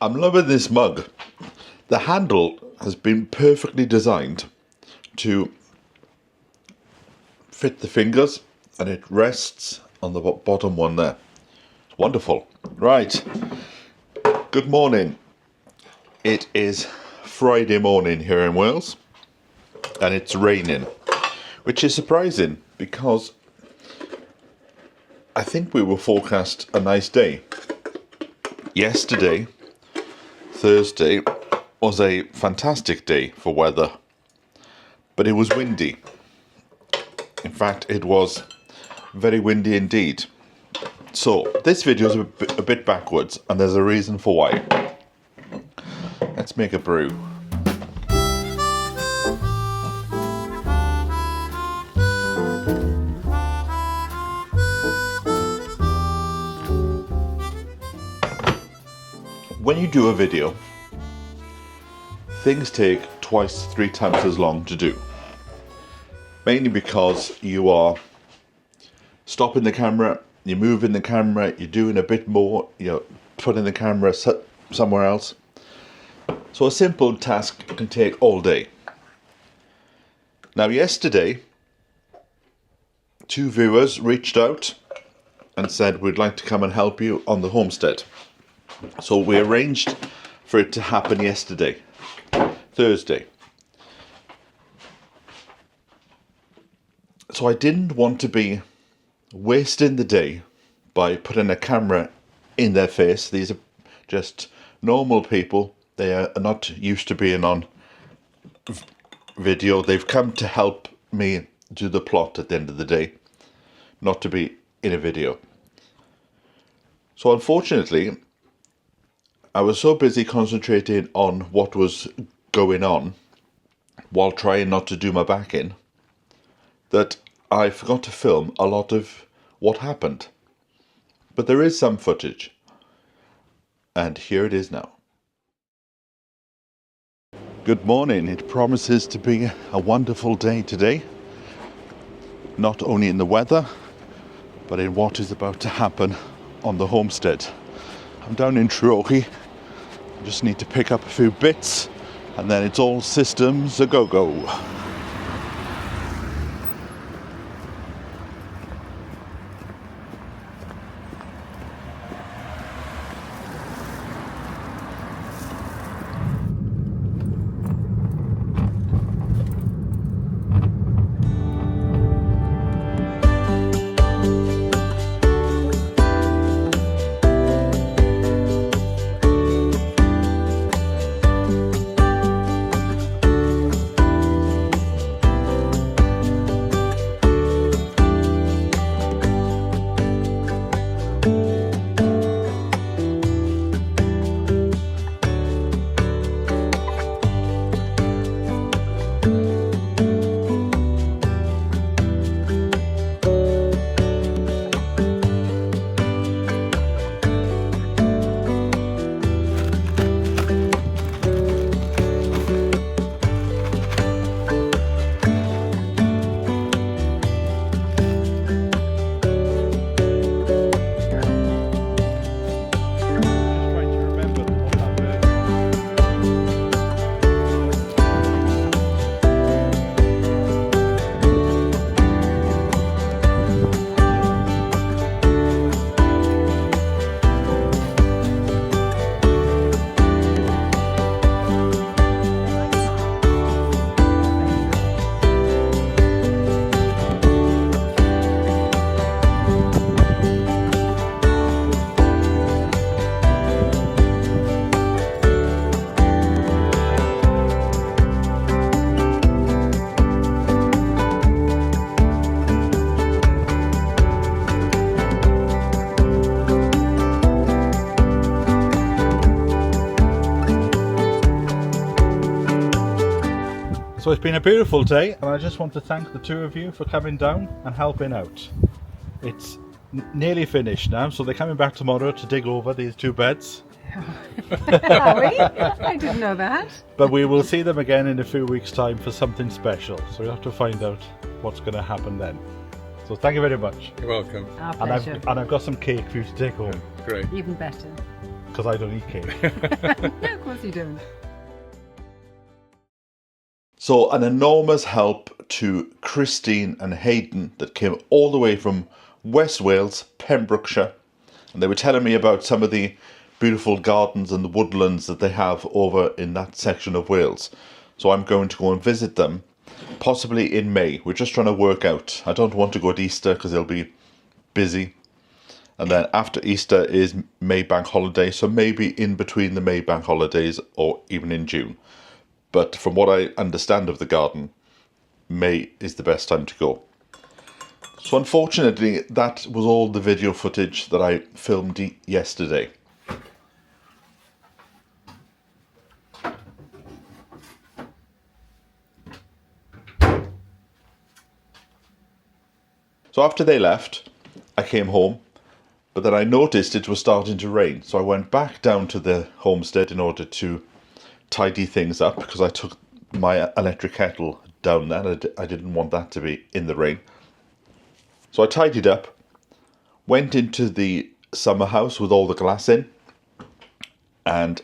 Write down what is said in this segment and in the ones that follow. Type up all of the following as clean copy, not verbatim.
I'm loving this mug. The handle has been perfectly designed to fit the fingers, and it rests on the bottom one there. It's wonderful. Right. Good morning. It is Friday morning here in Wales, and it's raining, which is surprising because I think we were forecast a nice day. Yesterday, Thursday, was a fantastic day for weather, but it was windy. In fact, it was very windy indeed. So this video is a bit backwards, and there's a reason for why. Let's make a brew. When you do a video, things take twice, 3 times as long to do. Mainly because you are stopping the camera, you're moving the camera, you're doing a bit more, you're putting the camera somewhere else. So a simple task can take all day. Now yesterday, 2 viewers reached out and said we'd like to come and help you on the homestead. So we arranged for it to happen yesterday, Thursday. So I didn't want to be wasting the day by putting a camera in their face. These are just normal people. They are not used to being on video. They've come to help me do the plot at the end of the day, not to be in a video. So unfortunately, I was so busy concentrating on what was going on while trying not to do my back in that I forgot to film a lot of what happened. But there is some footage, and here it is now. Good morning. It promises to be a wonderful day today, not only in the weather but in what is about to happen on the homestead. I'm down in Trochi. I just need to pick up a few bits and then it's all systems a go-go. So it's been a beautiful day, and I just want to thank the 2 of you for coming down and helping out. It's nearly finished now, so they're coming back tomorrow to dig over these 2 beds. Are we? I didn't know that. But we will see them again in a few weeks' time for something special, so we'll have to find out what's going to happen then. So thank you very much. You're welcome. Our And pleasure. I've got some cake for you to take home Great. Even better. because I don't eat cake. No, of course you don't. So an enormous help to Christine and Hayden that came all the way from West Wales, Pembrokeshire. And they were telling me about some of the beautiful gardens and the woodlands that they have over in that section of Wales. So I'm going to go and visit them, possibly in May. We're just trying to work out. I don't want to go at Easter because it'll be busy. And then after Easter is May bank holiday. So maybe in between the May bank holidays or even in June. But from what I understand of the garden, May is the best time to go. So unfortunately, that was all the video footage that I filmed yesterday. So after they left, I came home, but then I noticed it was starting to rain. So I went back down to the homestead in order to tidy things up because I took my electric kettle down there. I didn't want that to be in the rain. So I tidied up, went into the summer house with all the glass in, and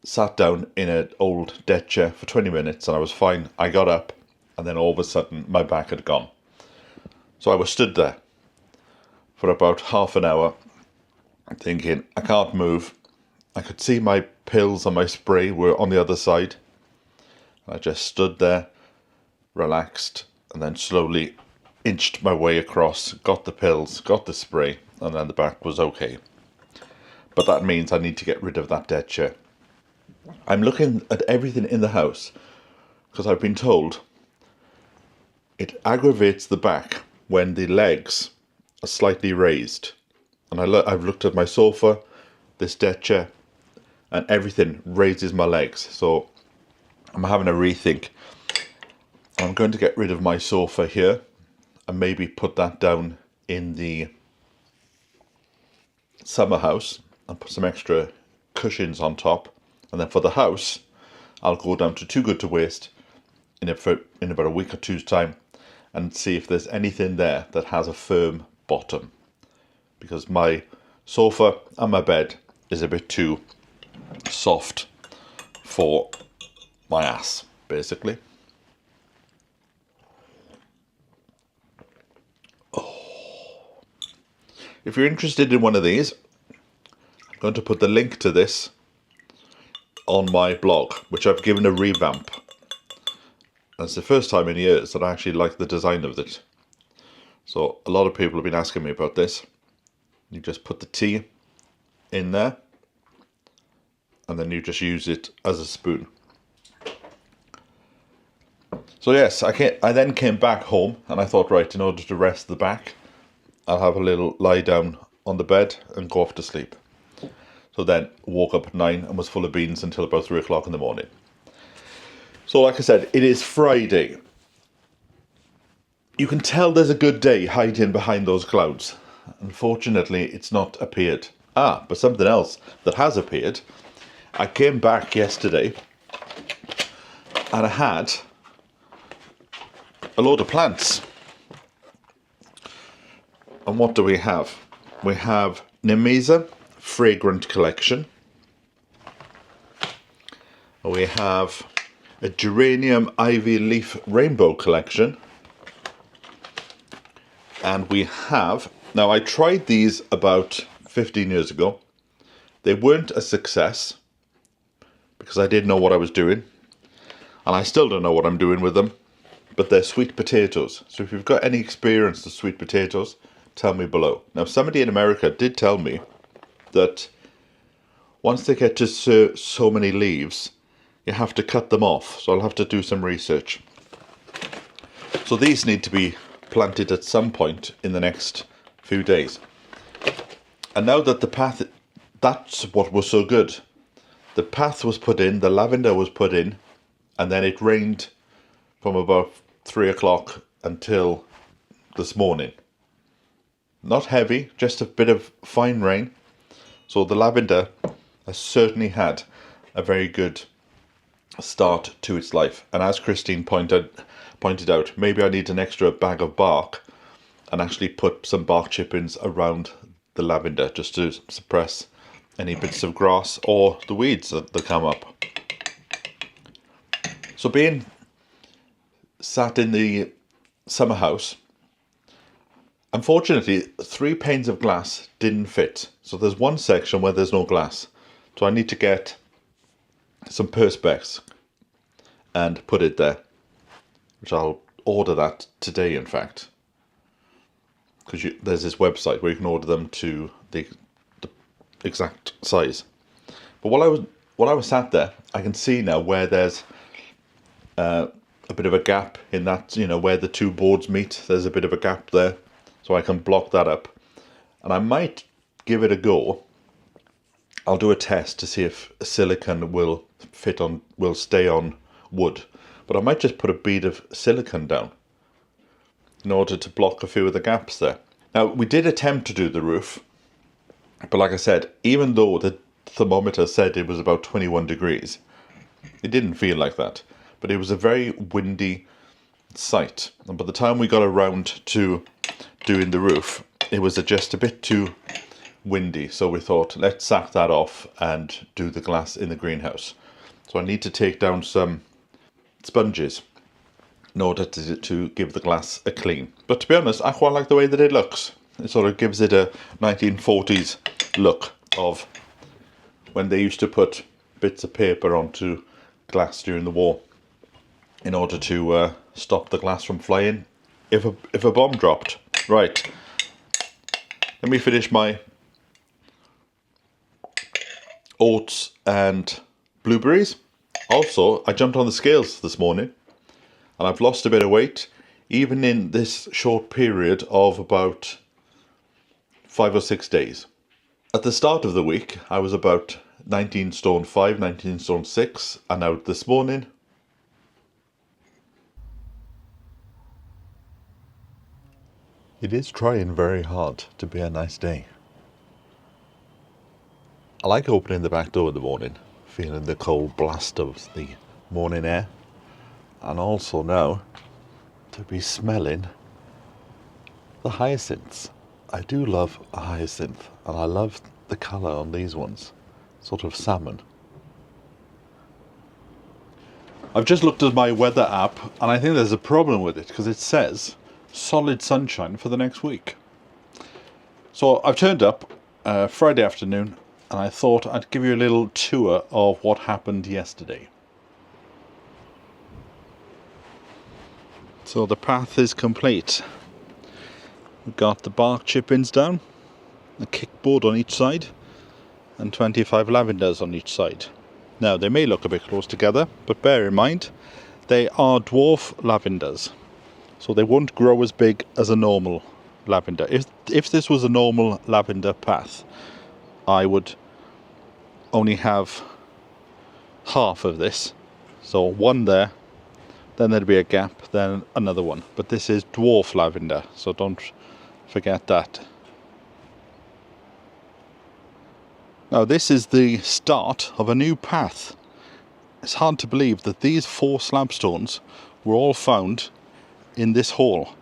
sat down in an old deck chair for 20 minutes and I was fine. I got up and then all of a sudden my back had gone. So I was stood there for about half an hour thinking, I can't move. I could see my pills and my spray were on the other side. I just stood there, relaxed, and then slowly inched my way across, got the pills, got the spray, and then the back was okay. But that means I need to get rid of that dead chair. I'm looking at everything in the house because I've been told it aggravates the back when the legs are slightly raised. And I've looked at my sofa, this deck chair, and everything raises my legs. So I'm having a rethink. I'm going to get rid of my sofa here and maybe put that down in the summer house and put some extra cushions on top. And then for the house, I'll go down to Too Good to Waste in about a week or two's time and see if there's anything there that has a firm bottom. Because my sofa and my bed is a bit too soft for my ass, basically. If you're interested in one of these, I'm going to put the link to this on my blog, which I've given a revamp. That's the first time in years that I actually like the design of it. So a lot of people have been asking me about this. You just put the tea in there and then you just use it as a spoon. So yes, I then came back home and I thought, right, in order to rest the back, I'll have a little lie down on the bed and go off to sleep. So then woke up at 9 and was full of beans until about 3 o'clock in the morning. So like I said, it is Friday. You can tell there's a good day hiding behind those clouds. Unfortunately, it's not appeared. But something else that has appeared. I came back yesterday and I had a load of plants. And what do we have? We have Nemesa Fragrant Collection. We have a Geranium Ivy Leaf Rainbow Collection. And we have, now I tried these about 15 years ago. They weren't a success because I didn't know what I was doing. And I still don't know what I'm doing with them. But they're sweet potatoes. So if you've got any experience with sweet potatoes, tell me below. Now somebody in America did tell me that once they get to so many leaves, you have to cut them off. So I'll have to do some research. So these need to be planted at some point in the next few days. And now that the path, that's what was so good. The path was put in, the lavender was put in, and then it rained from about 3 o'clock until this morning. Not heavy, just a bit of fine rain. So the lavender has certainly had a very good start to its life. And as Christine pointed out, maybe I need an extra bag of bark and actually put some bark chippings around the lavender just to suppress any bits of grass or the weeds that come up. So being sat in the summer house, unfortunately 3 panes of glass didn't fit. So there's one section where there's no glass. So I need to get some perspex and put it there, which I'll order that today, in fact, because there's this website where you can order them to the exact size. But while I was sat there, I can see now where there's a bit of a gap in that, where the 2 boards meet. There's a bit of a gap there, so I can block that up, and I might give it a go. I'll do a test to see if silicone will stay on wood, but I might just put a bead of silicone down in order to block a few of the gaps there. Now, we did attempt to do the roof, but like I said, even though the thermometer said it was about 21 degrees, it didn't feel like that. But it was a very windy site, and by the time we got around to doing the roof, it was just a bit too windy, so we thought, let's sack that off and do the glass in the greenhouse. So I need to take down some sponges in order to give the glass a clean. But to be honest, I quite like the way that it looks. It sort of gives it a 1940s look of when they used to put bits of paper onto glass during the war in order to stop the glass from flying if a bomb dropped. Right, let me finish my oats and blueberries. Also, I jumped on the scales this morning and I've lost a bit of weight, even in this short period of about 5 or 6 days. At the start of the week, I was about 19 stone 5, 19 stone 6, and out this morning, it is trying very hard to be a nice day. I like opening the back door in the morning, feeling the cold blast of the morning air, and also now to be smelling the hyacinths. I do love a hyacinth, and I love the colour on these ones, sort of salmon. I've just looked at my weather app, and I think there's a problem with it because it says solid sunshine for the next week. So I've turned up Friday afternoon, and I thought I'd give you a little tour of what happened yesterday. So the path is complete. We've got the bark chippings down, a kickboard on each side, and 25 lavenders on each side. Now, they may look a bit close together, but bear in mind, they are dwarf lavenders, so they won't grow as big as a normal lavender. If this was a normal lavender path, I would only have half of this. So one there, then there'd be a gap, then another one. But this is dwarf lavender, so don't forget that. Now, this is the start of a new path. It's hard to believe that these 4 slabstones were all found in this hole.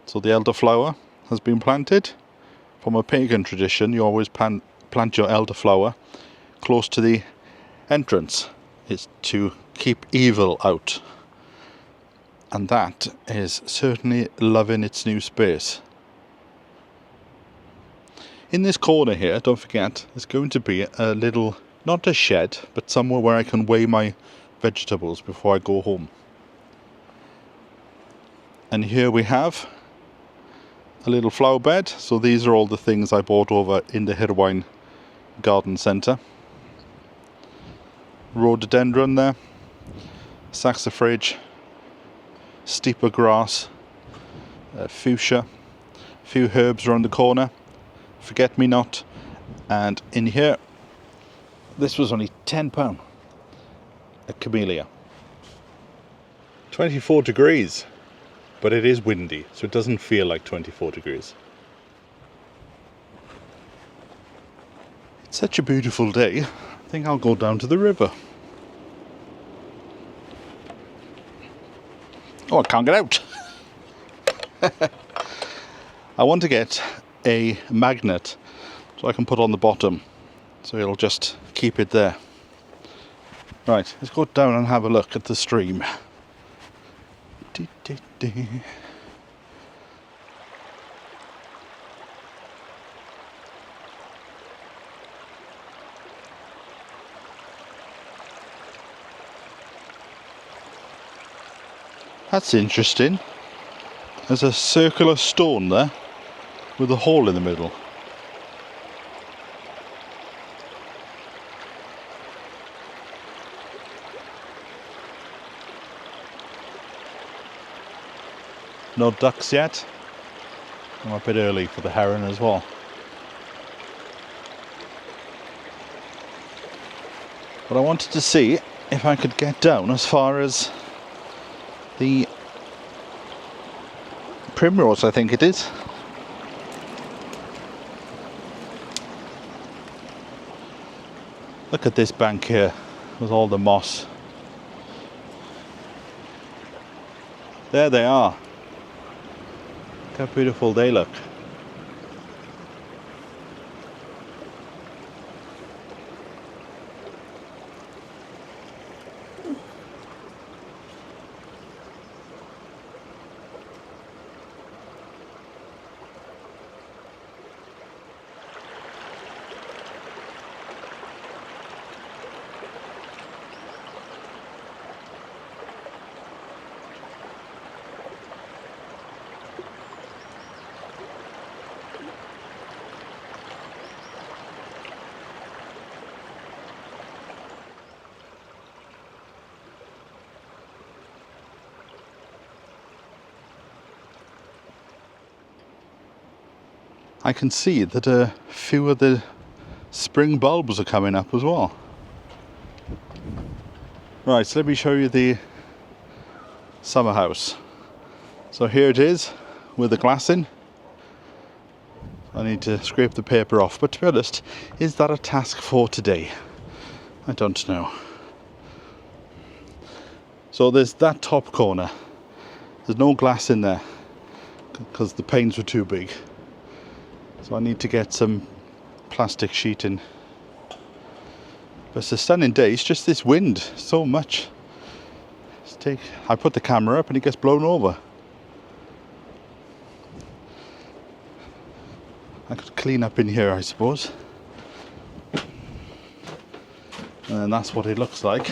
So the elderflower has been planted. From a pagan tradition, you always plant your elderflower close to the entrance. It's to keep evil out. And that is certainly loving its new space. In this corner here, don't forget, there's going to be a little, not a shed, but somewhere where I can weigh my vegetables before I go home. And here we have a little flower bed. So these are all the things I bought over in the Hirwine Garden Centre. Rhododendron there, saxifrage, steeper grass, fuchsia, a few herbs around the corner, forget-me-not, and in here, this was only £10, a camellia. 24 degrees, but it is windy, so it doesn't feel like 24 degrees. It's such a beautiful day, I think I'll go down to the river. Oh, I can't get out. I want to get a magnet so I can put on the bottom, so it'll just keep it there. Right, let's go down and have a look at the stream. That's interesting. There's a circular stone there with a hole in the middle. No ducks yet. I'm a bit early for the heron as well. But I wanted to see if I could get down as far as the primrose, I think it is. Look at this bank here with all the moss. There they are. Look how beautiful they look. I can see that a few of the spring bulbs are coming up as well. Right, so let me show you the summer house. So here it is with the glass in. I need to scrape the paper off, but to be honest, is that a task for today? I don't know. So there's that top corner. There's no glass in there because the panes were too big. So I need to get some plastic sheeting. But it's a stunning day. It's just this wind so much. I put the camera up and it gets blown over. I could clean up in here, I suppose. And that's what it looks like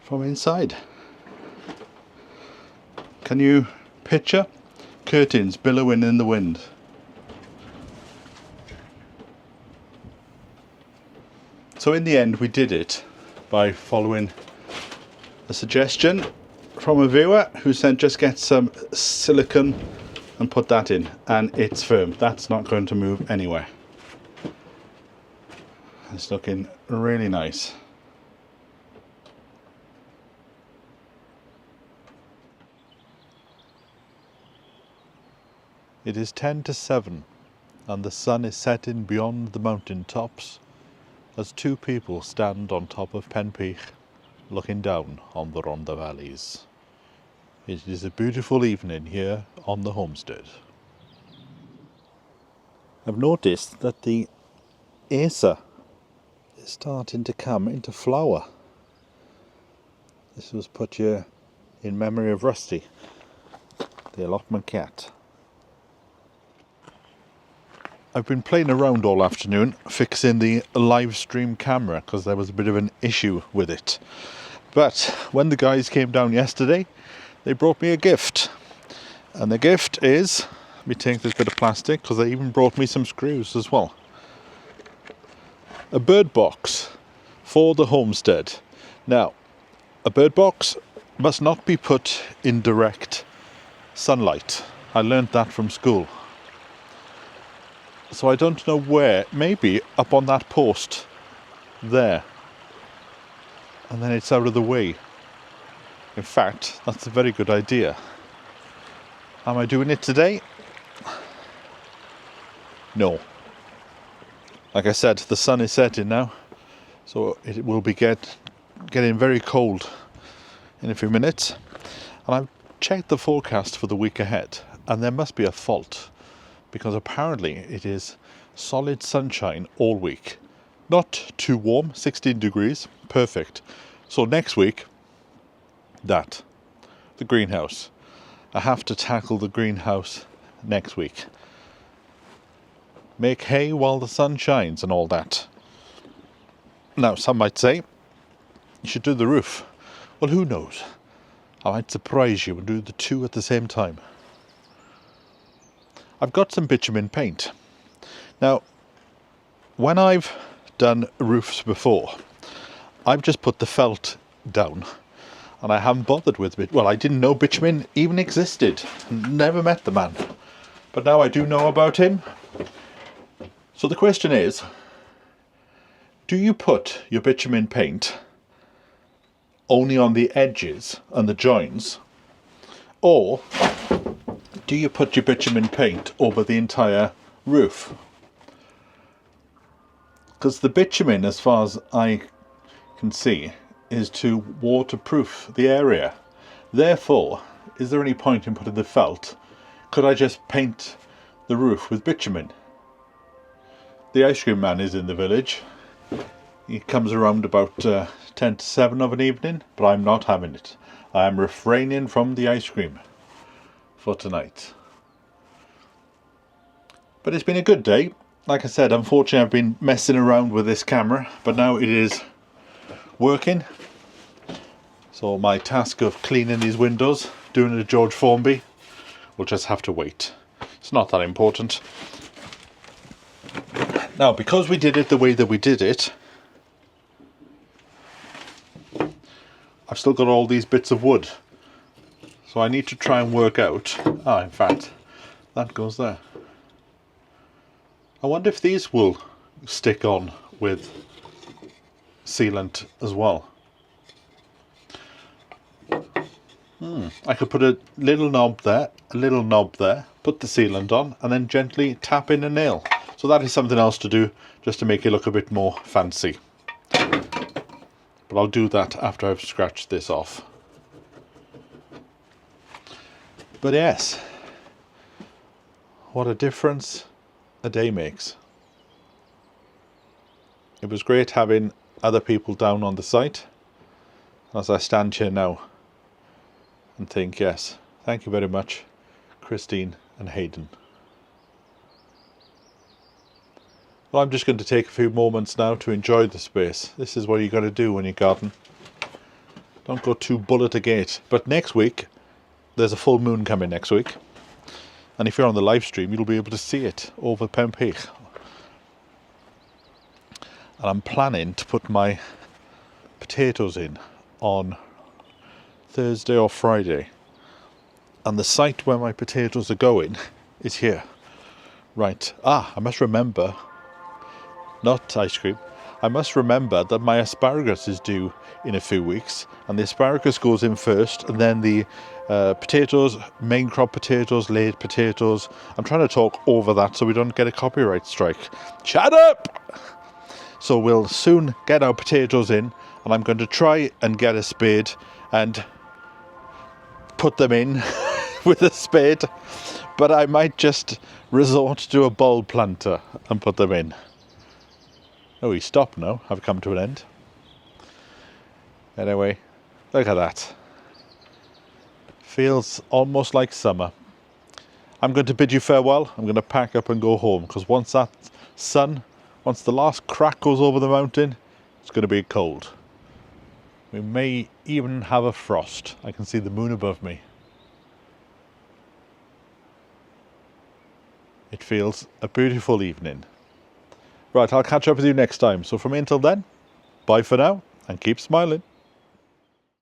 from inside. Can you picture curtains billowing in the wind? So in the end we did it by following a suggestion from a viewer who said just get some silicone and put that in, and it's firm. That's not going to move anywhere. It's looking really nice. It is 10 to 7 and the sun is setting beyond the mountain tops as two people stand on top of Penpeach looking down on the Rhondda valleys. It is a beautiful evening here on the homestead. I've noticed that the Acer is starting to come into flower. This was put here in memory of Rusty, the allotment cat. I've been playing around all afternoon fixing the live stream camera because there was a bit of an issue with it. But when the guys came down yesterday, they brought me a gift. And the gift is, let me take this bit of plastic because they even brought me some screws as well. A bird box for the homestead. Now, a bird box must not be put in direct sunlight. I learnt that from school. So I don't know where, maybe up on that post there. And then it's out of the way. In fact, that's a very good idea. Am I doing it today? No. Like I said, the sun is setting now, so it will be getting very cold in a few minutes. And I've checked the forecast for the week ahead, and there must be a fault, because apparently it is solid sunshine all week. Not too warm, 16 degrees, perfect. So next week, the greenhouse. I have to tackle the greenhouse next week. Make hay while the sun shines and all that. Now, some might say, you should do the roof. Well, who knows? I might surprise you and do the two at the same time. I've got some bitumen paint. Now, when I've done roofs before, I've just put the felt down and I haven't bothered with it. Well, I didn't know bitumen even existed. Never met the man. But now I do know about him. So the question is, do you put your bitumen paint only on the edges and the joins, or do you put your bitumen paint over the entire roof? Because the bitumen, as far as I can see, is to waterproof the area. Therefore, is there any point in putting the felt? Could I just paint the roof with bitumen? The ice cream man is in the village. He comes around about 10 to 7 of an evening, but I'm not having it. I am refraining from the ice cream for tonight. But it's been a good day. Like I said, unfortunately I've been messing around with this camera, but now it is working. So my task of cleaning these windows, doing a George Formby, will just have to wait. It's not that important. Now, because we did it the way that we did it, I've still got all these bits of wood. So I need to try and work out... in fact, that goes there. I wonder if these will stick on with sealant as well. I could put a little knob there, a little knob there, put the sealant on, and then gently tap in a nail. So that is something else to do, just to make it look a bit more fancy. But I'll do that after I've scratched this off. But yes, what a difference a day makes. It was great having other people down on the site. As I stand here now and think, yes, thank you very much, Christine and Hayden. Well, I'm just going to take a few moments now to enjoy the space. This is what you got to do when you garden. Don't go too bull at a gate. But next week, there's a full moon coming next week. And if you're on the live stream, you'll be able to see it over Pempeach. And I'm planning to put my potatoes in on Thursday or Friday. And the site where my potatoes are going is here. Right. I must remember... not ice cream. I must remember that my asparagus is due in a few weeks, and the asparagus goes in first, and then the potatoes, main crop potatoes, laid potatoes. I'm trying to talk over that so we don't get a copyright strike. Shut up! So we'll soon get our potatoes in, and I'm going to try and get a spade and put them in with a spade, but I might just resort to a bulb planter and put them in. Oh, he stopped now. I've come to an end. Anyway, look at that. Feels almost like summer. I'm going to bid you farewell. I'm going to pack up and go home, because once the last crack goes over the mountain, it's going to be cold. We may even have a frost. I can see the moon above me. It feels a beautiful evening. Right, I'll catch up with you next time. So from me until then, bye for now, and keep smiling.